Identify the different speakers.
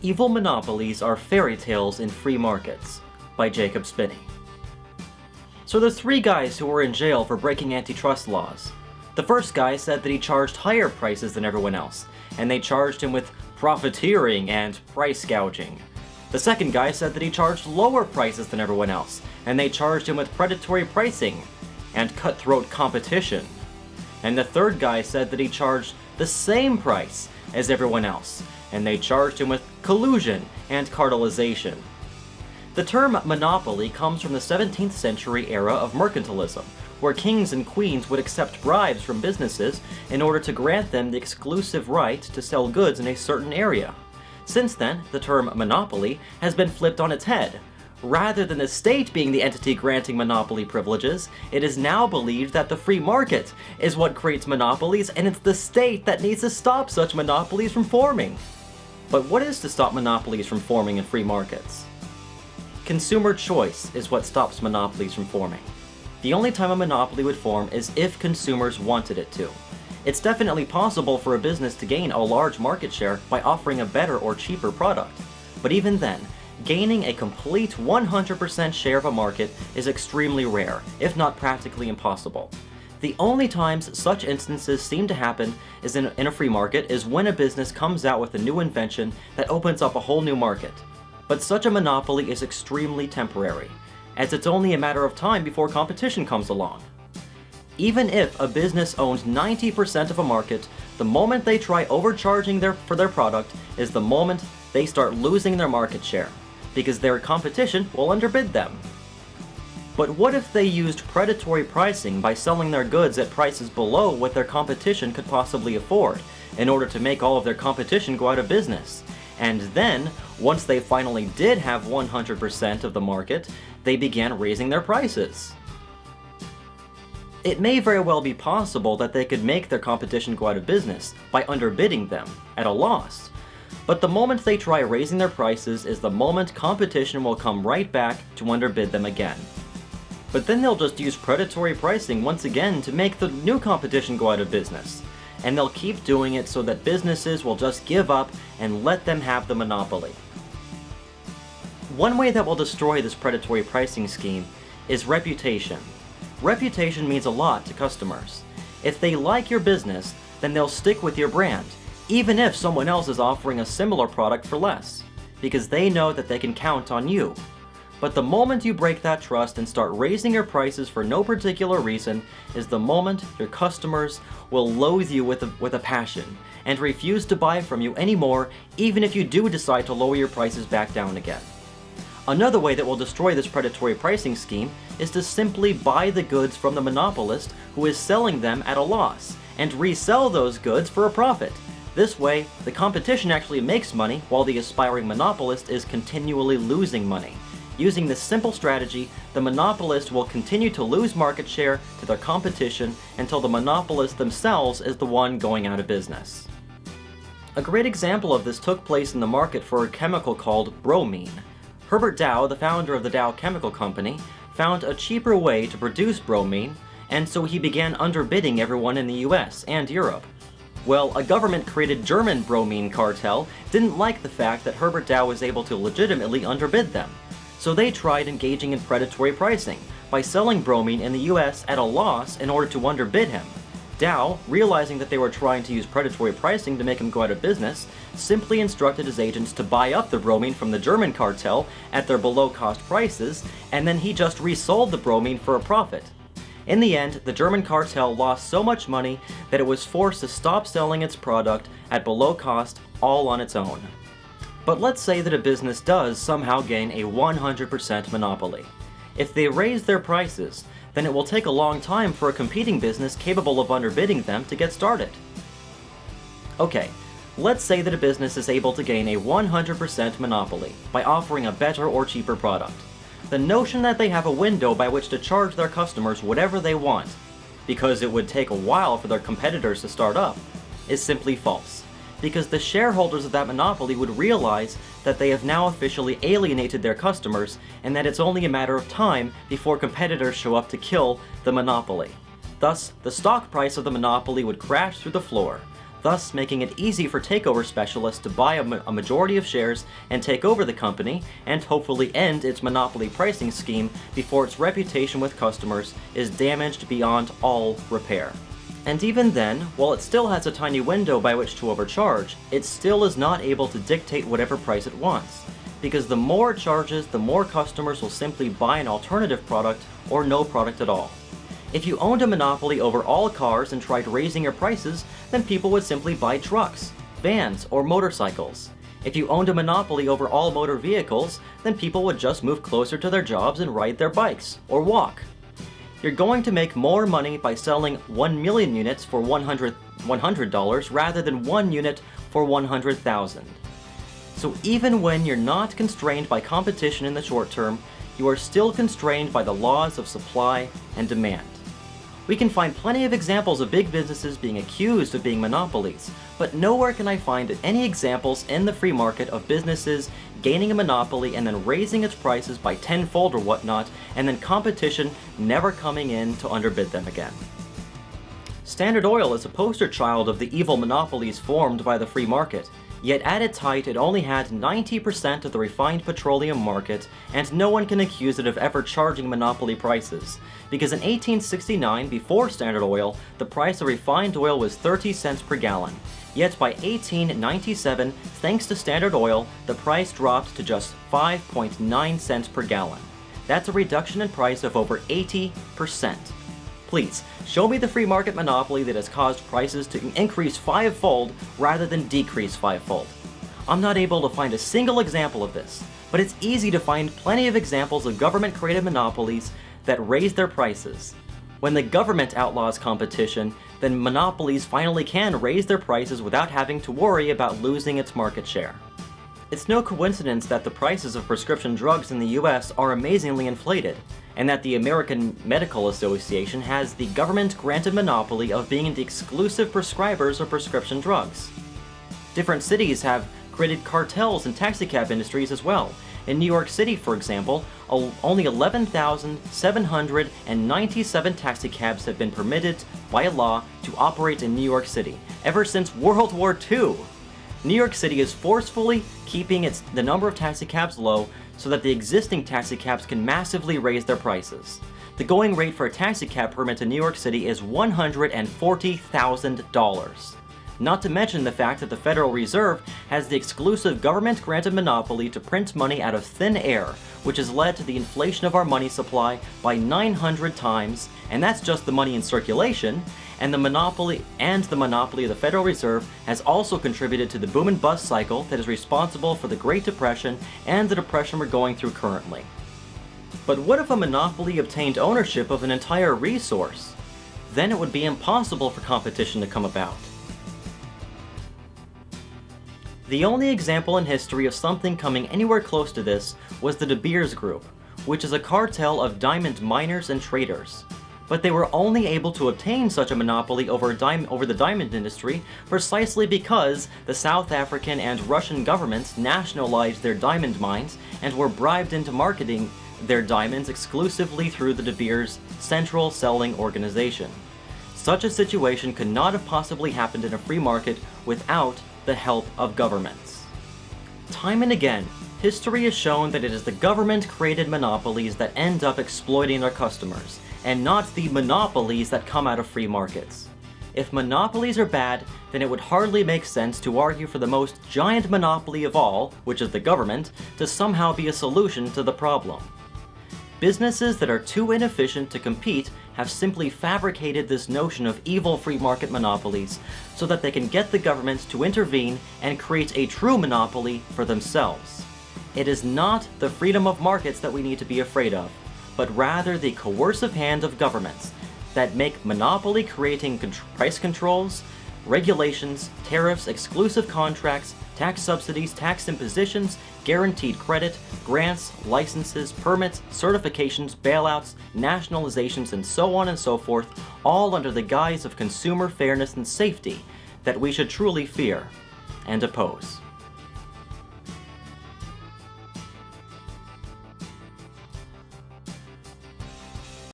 Speaker 1: Evil Monopolies Are Fairy Tales in Free Markets by Jacob Spinney. So there's three guys who were in jail for breaking antitrust laws. The first guy said that he charged higher prices than everyone else, and they charged him with profiteering and price gouging. The second guy said that he charged lower prices than everyone else, and they charged him with predatory pricing and cutthroat competition. And the third guy said that he charged the same price as everyone else, and they charged him with collusion and cartelization. The term monopoly comes from the 17th century era of mercantilism, where kings and queens would accept bribes from businesses in order to grant them the exclusive right to sell goods in a certain area. Since then, the term monopoly has been flipped on its head. Rather than the state being the entity granting monopoly privileges, it is now believed that the free market is what creates monopolies, and it's the state that needs to stop such monopolies from forming. But what is to stop monopolies from forming in free markets? Consumer choice is what stops monopolies from forming. The only time a monopoly would form is if consumers wanted it to. It's definitely possible for a business to gain a large market share by offering a better or cheaper product. But even then, gaining a complete 100% share of a market is extremely rare, if not practically impossible. The only times such instances seem to happen is in a free market is when a business comes out with a new invention that opens up a whole new market. But such a monopoly is extremely temporary, as it's only a matter of time before competition comes along. Even if a business owns 90% of a market, the moment they try overcharging for their product is the moment they start losing their market share, because their competition will underbid them. But what if they used predatory pricing by selling their goods at prices below what their competition could possibly afford, in order to make all of their competition go out of business? And then, once they finally did have 100% of the market, they began raising their prices. It may very well be possible that they could make their competition go out of business by underbidding them at a loss. But the moment they try raising their prices is the moment competition will come right back to underbid them again. But then they'll just use predatory pricing once again to make the new competition go out of business. And they'll keep doing it so that businesses will just give up and let them have the monopoly. One way that will destroy this predatory pricing scheme is reputation. Reputation means a lot to customers. If they like your business, then they'll stick with your brand, even if someone else is offering a similar product for less, because they know that they can count on you. But the moment you break that trust and start raising your prices for no particular reason is the moment your customers will loathe you with a passion and refuse to buy from you anymore, even if you do decide to lower your prices back down again. Another way that will destroy this predatory pricing scheme is to simply buy the goods from the monopolist who is selling them at a loss and resell those goods for a profit. This way, the competition actually makes money while the aspiring monopolist is continually losing money. Using this simple strategy, the monopolist will continue to lose market share to their competition until the monopolist themselves is the one going out of business. A great example of this took place in the market for a chemical called bromine. Herbert Dow, the founder of the Dow Chemical Company, found a cheaper way to produce bromine, and so he began underbidding everyone in the US and Europe. Well, a government-created German bromine cartel didn't like the fact that Herbert Dow was able to legitimately underbid them. So they tried engaging in predatory pricing by selling bromine in the US at a loss in order to underbid him. Dow, realizing that they were trying to use predatory pricing to make him go out of business, simply instructed his agents to buy up the bromine from the German cartel at their below-cost prices, and then he just resold the bromine for a profit. In the end, the German cartel lost so much money that it was forced to stop selling its product at below cost all on its own. But let's say that a business does somehow gain a 100% monopoly. If they raise their prices, then it will take a long time for a competing business capable of underbidding them to get started. Okay, let's say that a business is able to gain a 100% monopoly by offering a better or cheaper product. The notion that they have a window by which to charge their customers whatever they want, because it would take a while for their competitors to start up, is simply false. Because the shareholders of that monopoly would realize that they have now officially alienated their customers and that it's only a matter of time before competitors show up to kill the monopoly. Thus, the stock price of the monopoly would crash through the floor. thus making it easy for takeover specialists to buy a majority of shares and take over the company, and hopefully end its monopoly pricing scheme before its reputation with customers is damaged beyond all repair. And even then, while it still has a tiny window by which to overcharge, it still is not able to dictate whatever price it wants, because the more it charges, the more customers will simply buy an alternative product or no product at all. If you owned a monopoly over all cars and tried raising your prices, then people would simply buy trucks, vans, or motorcycles. If you owned a monopoly over all motor vehicles, then people would just move closer to their jobs and ride their bikes, or walk. You're going to make more money by selling 1 million units for $100 rather than 1 unit for 100,000. So even when you're not constrained by competition in the short term, you are still constrained by the laws of supply and demand. We can find plenty of examples of big businesses being accused of being monopolies, but nowhere can I find any examples in the free market of businesses gaining a monopoly and then raising its prices by tenfold or whatnot, and then competition never coming in to underbid them again. Standard Oil is a poster child of the evil monopolies formed by the free market, yet at its height it only had 90% of the refined petroleum market, and no one can accuse it of ever charging monopoly prices, because in 1869, before Standard Oil, the price of refined oil was 30 cents per gallon. Yet by 1897, thanks to Standard Oil, the price dropped to just 5.9 cents per gallon. That's a reduction in price of over 80%. Please, show me the free market monopoly that has caused prices to increase fivefold rather than decrease fivefold. I'm not able to find a single example of this, but it's easy to find plenty of examples of government-created monopolies that raise their prices. When the government outlaws competition, then monopolies finally can raise their prices without having to worry about losing its market share. It's no coincidence that the prices of prescription drugs in the US are amazingly inflated, and that the American Medical Association has the government-granted monopoly of being the exclusive prescribers of prescription drugs. Different cities have created cartels in taxicab industries as well. In New York City, for example, only 11,797 taxicabs have been permitted by law to operate in New York City, ever since World War II. New York City is forcefully keeping the number of taxicabs low so that the existing taxicabs can massively raise their prices. The going rate for a taxicab permit in New York City is $140,000. Not to mention the fact that the Federal Reserve has the exclusive government-granted monopoly to print money out of thin air, which has led to the inflation of our money supply by 900 times, and that's just the money in circulation, and the monopoly of the Federal Reserve has also contributed to the boom and bust cycle that is responsible for the Great Depression and the depression we're going through currently. But what if a monopoly obtained ownership of an entire resource? Then it would be impossible for competition to come about. The only example in history of something coming anywhere close to this was the De Beers Group, which is a cartel of diamond miners and traders. But they were only able to obtain such a monopoly over the diamond industry precisely because the South African and Russian governments nationalized their diamond mines and were bribed into marketing their diamonds exclusively through the De Beers Central Selling Organization. Such a situation could not have possibly happened in a free market without the help of governments. Time and again, history has shown that it is the government-created monopolies that end up exploiting their customers, and not the monopolies that come out of free markets. If monopolies are bad, then it would hardly make sense to argue for the most giant monopoly of all, which is the government, to somehow be a solution to the problem. Businesses that are too inefficient to compete have simply fabricated this notion of evil free market monopolies so that they can get the government to intervene and create a true monopoly for themselves. It is not the freedom of markets that we need to be afraid of, but rather the coercive hand of governments that make monopoly creating price controls, regulations, tariffs, exclusive contracts, tax subsidies, tax impositions, guaranteed credit, grants, licenses, permits, certifications, bailouts, nationalizations, and so on and so forth, all under the guise of consumer fairness and safety that we should truly fear and oppose.